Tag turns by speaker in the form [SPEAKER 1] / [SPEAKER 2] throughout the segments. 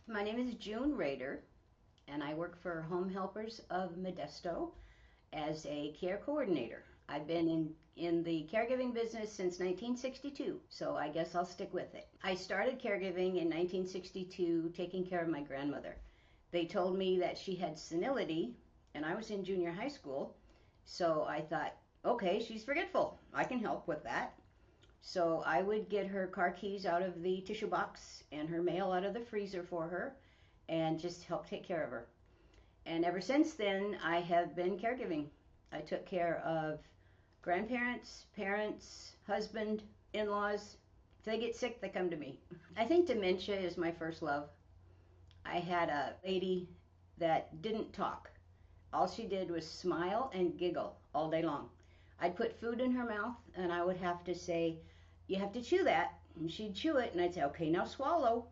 [SPEAKER 1] My name is June Rader, and I work for Home Helpers of Modesto as a care coordinator. I've been in the caregiving business since 1962, so I guess I'll stick with it. I started caregiving in 1962, taking care of my grandmother. They told me that she had senility, and I was in junior high school, so I thought, okay, she's forgetful. I can help with that. So I would get her car keys out of the tissue box and her mail out of the freezer for her and just help take care of her. And ever since then, I have been caregiving. I took care of grandparents, parents, husband, in-laws. If they get sick, they come to me. I think dementia is my first love. I had a lady that didn't talk. All she did was smile and giggle all day long. I'd put food in her mouth and I would have to say, you have to chew that. And she'd chew it and I'd say, okay, now swallow.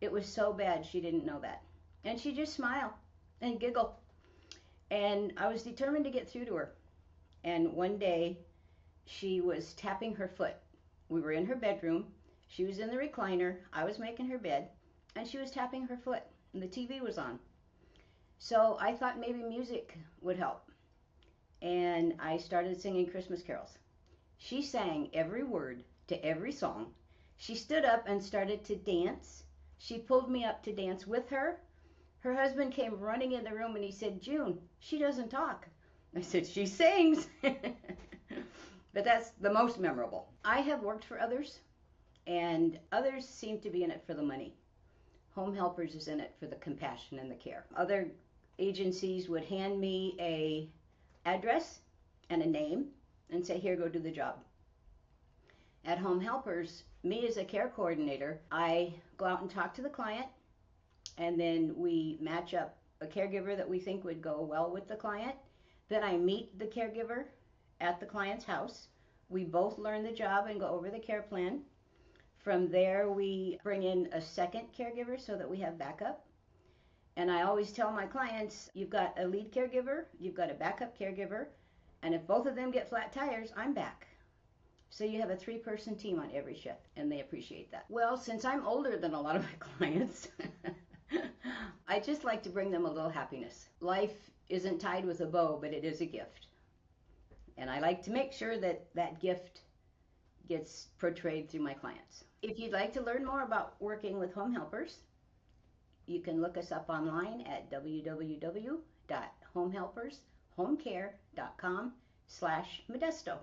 [SPEAKER 1] It was so bad she didn't know that. And she'd just smile and giggle. And I was determined to get through to her. And one day she was tapping her foot. We were in her bedroom. She was in the recliner. I was making her bed. And she was tapping her foot. And the TV was on. So I thought maybe music would help. And I started singing Christmas carols. She sang every word to every song. She stood up and started to dance. She pulled me up to dance with her. Her husband came running in the room and he said, June, she doesn't talk. I said, she sings. But that's the most memorable. I have worked for others, and others seem to be in it for the money. Home Helpers is in it for the compassion and the care. Other agencies would hand me a address and a name and say, here, go do the job. At Home Helpers, me as a care coordinator, I go out and talk to the client, and then we match up a caregiver that we think would go well with the client. Then I meet the caregiver at the client's house. We both learn the job and go over the care plan. From there, we bring in a second caregiver so that we have backup. And I always tell my clients, you've got a lead caregiver, you've got a backup caregiver, and if both of them get flat tires, I'm back. So you have a 3-person team on every shift, and they appreciate that. Well, since I'm older than a lot of my clients, I just like to bring them a little happiness. Life isn't tied with a bow, but it is a gift. And I like to make sure that that gift gets portrayed through my clients. If you'd like to learn more about working with Home Helpers, you can look us up online at www.homehelpershomecare.com/Modesto.